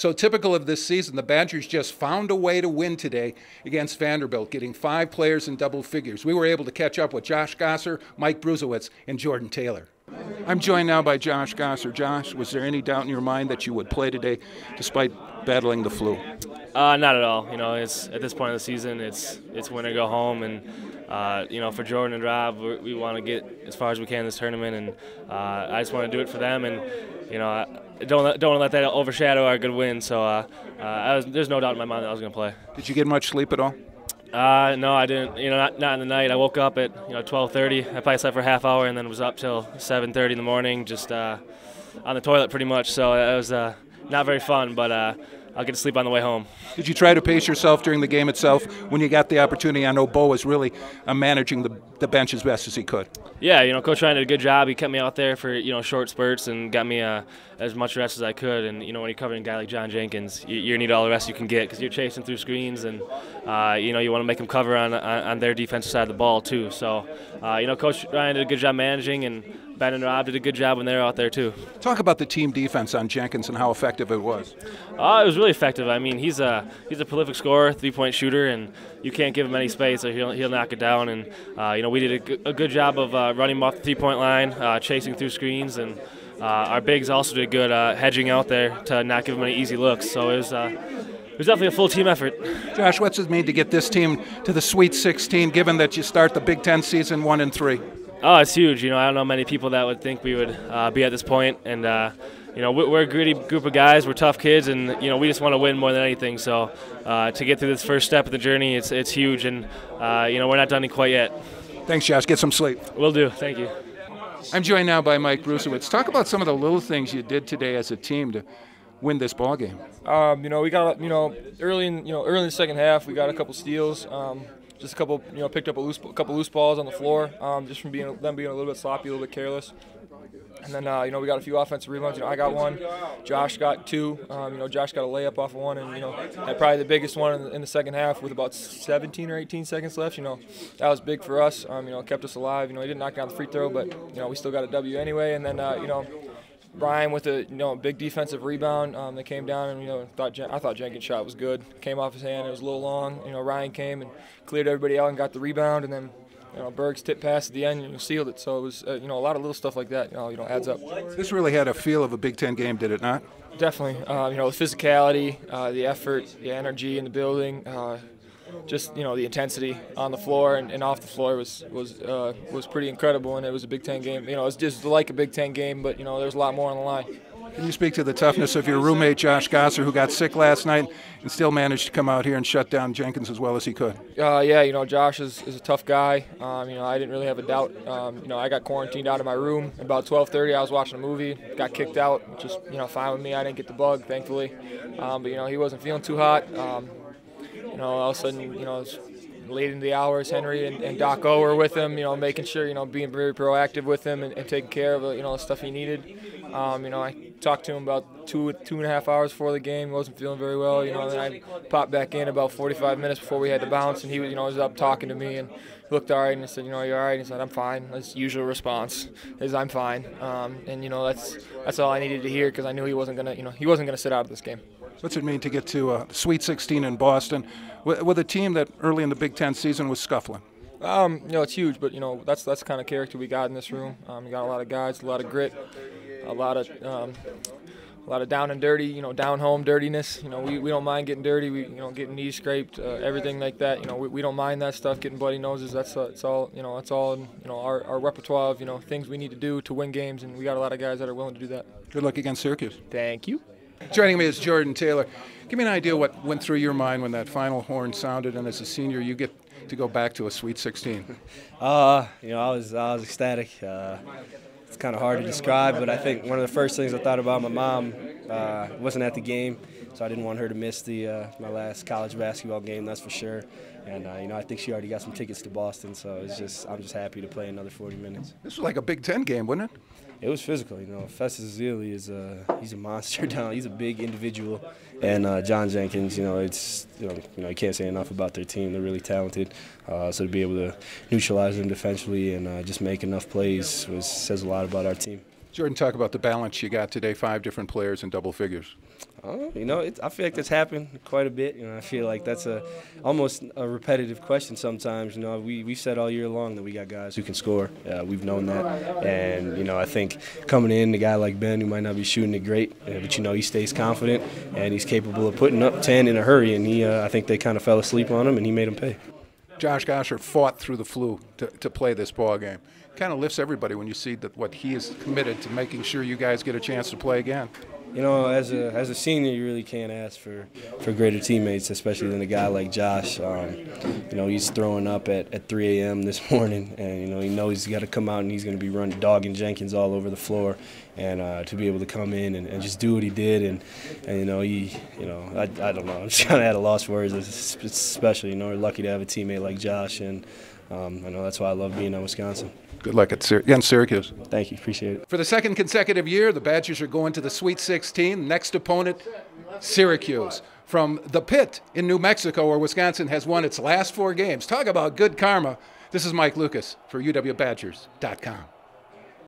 So typical of this season, the Badgers just found a way to win today against Vanderbilt, getting 5 players in double figures. We were able to catch up with Josh Gosser, Mike Bruesewitz, and Jordan Taylor. I'm joined now by Josh Gosser. Josh, was there any doubt in your mind that you would play today despite battling the flu? Not at all. You know, it's at this point of the season, it's win or go home, and you know, for Jordan and Rob, we want to get as far as we can in this tournament, and I just want to do it for them, and you know, I don't want to let that overshadow our good win. So there's no doubt in my mind that I was going to play. Did you get much sleep at all? No, I didn't. You know, not in the night. I woke up at 12:30. I probably slept for a half hour, and then was up till 7:30 in the morning, just on the toilet pretty much. So it was not very fun, but I'll get to sleep on the way home. Did you try to pace yourself during the game itself when you got the opportunity? I know Bo was really managing the bench as best as he could. Yeah, you know, Coach Ryan did a good job. He kept me out there for short spurts and got me as much rest as I could. And you know, when you're covering a guy like John Jenkins, you need all the rest you can get because you're chasing through screens, and you know, you want to make them cover on their defensive side of the ball too. So you know, Coach Ryan did a good job managing, and Ben and Rob did a good job when they were out there too. Talk about the team defense on Jenkins and how effective it was. It was really effective. I mean, he's a prolific scorer, 3-point shooter, and you can't give him any space, or he'll knock it down. And you know, we did a good job of running him off the 3-point line, chasing through screens, and our bigs also did good hedging out there to not give him any easy looks. So it was definitely a full team effort. Josh, what's it mean to get this team to the Sweet 16, given that you start the Big Ten season 1-3? Oh, it's huge. You know, I don't know many people that would think we would be at this point, and you know, we're a gritty group of guys. We're tough kids, and you know, we just want to win more than anything. So to get through this first step of the journey, it's huge, and you know, we're not done quite yet. Thanks, Josh. Get some sleep. Will do. Thank you. I'm joined now by Mike Bruesewitz. Talk about some of the little things you did today as a team to win this ball game. You know, we got early in the second half, we got a couple steals. Just a couple, picked up a couple loose balls on the floor, just from them being a little bit sloppy, a little bit careless. And then, you know, we got a few offensive rebounds. You know, I got one. Josh got 2. You know, Josh got a layup off of one, and you know, had probably the biggest one in the second half with about 17 or 18 seconds left. You know, that was big for us. You know, kept us alive. You know, he didn't knock down the free throw, but you know, we still got a W anyway. And then, you know, Ryan with a big defensive rebound that came down, and you know, I thought Jenkins' shot was good. Came off his hand. It was a little long. You know, Ryan came and cleared everybody out and got the rebound, and then you know, Berg's tip pass at the end, you know, sealed it. So it was you know, a lot of little stuff like that. You know, adds up. This really had a feel of a Big Ten game, did it not? Definitely. You know, the physicality, the effort, the energy in the building. Just you know, the intensity on the floor and off the floor was pretty incredible, and it was a Big Ten game. You know, it was just like a Big Ten game, but you know, there's a lot more on the line. Can you speak to the toughness of your roommate Josh Gosser, who got sick last night and still managed to come out here and shut down Jenkins as well as he could? Yeah, you know, Josh is a tough guy. You know, I didn't really have a doubt. You know, I got quarantined out of my room about 12:30. I was watching a movie, got kicked out. Just you know, fine with me. I didn't get the bug, thankfully. But you know, he wasn't feeling too hot. You know, all of a sudden, you know, late in the hours, Henry and Doc O were with him, you know, making sure, you know, being very proactive with him and taking care of, you know, the stuff he needed. You know, I talked to him about 2.5 hours before the game. He wasn't feeling very well, you know, and then I popped back in about 45 minutes before we had to bounce, and he was, you know, was up talking to me and looked all right, and I said, you know, you're all right? He said, I'm fine. That's the usual response, is I'm fine. And, you know, that's all I needed to hear, because I knew he wasn't gonna sit out of this game. What's it mean to get to Sweet 16 in Boston with a team that early in the Big Ten season was scuffling? You know, it's huge, but you know, that's the kind of character we got in this room. We got a lot of guys, a lot of grit, a lot of down and dirty, you know, down home dirtiness. You know, we don't mind getting dirty. We, you know, getting knees scraped, everything like that. You know, we don't mind that stuff. Getting bloody noses. That's it's all, you know, that's all in, you know, our repertoire of, you know, things we need to do to win games, and we got a lot of guys that are willing to do that. Good luck against Syracuse. Thank you. Joining me is Jordan Taylor. Give me an idea what went through your mind when that final horn sounded, and as a senior, you get to go back to a Sweet 16. You know, I was ecstatic. It's kind of hard to describe, but I think one of the first things I thought about, my mom wasn't at the game, so I didn't want her to miss my last college basketball game, that's for sure. And you know, I think she already got some tickets to Boston, so I'm just happy to play another 40 minutes. This was like a Big Ten game, wasn't it? It was physical, you know. Festus Ezeli he's a monster down. He's a big individual, and John Jenkins, you know, it's you you can't say enough about their team. They're really talented. So to be able to neutralize them defensively and just make enough plays says a lot about our team. Jordan, talk about the balance you got today. 5 different players in double figures. You know, I feel like that's happened quite a bit. You know, I feel like that's almost a repetitive question sometimes. You know, we've said all year long that we got guys who can score. We've known that, and you know, I think coming in, a guy like Ben who might not be shooting it great, but you know, he stays confident and he's capable of putting up 10 in a hurry. And I think they kind of fell asleep on him, and he made them pay. Josh Gosser fought through the flu to play this ball game. Kind of lifts everybody when you see that what he is committed to making sure you guys get a chance to play again. You know, as a senior, you really can't ask for greater teammates, especially than a guy like Josh. You know, he's throwing up at 3 a.m. this morning, and you know, he knows he's got to come out and he's going to be running dogging Jenkins all over the floor, and to be able to come in and just do what he did, and you know, I don't know, I'm just kind of at a loss for words. It's special, you know, we're lucky to have a teammate like Josh, and I know that's why I love being at Wisconsin. Good luck against Syracuse. Thank you, appreciate it. For the second consecutive year, the Badgers are going to the Sweet 16. Next opponent, Syracuse. From the Pit in New Mexico, where Wisconsin has won its last 4 games. Talk about good karma. This is Mike Lucas for UWBadgers.com.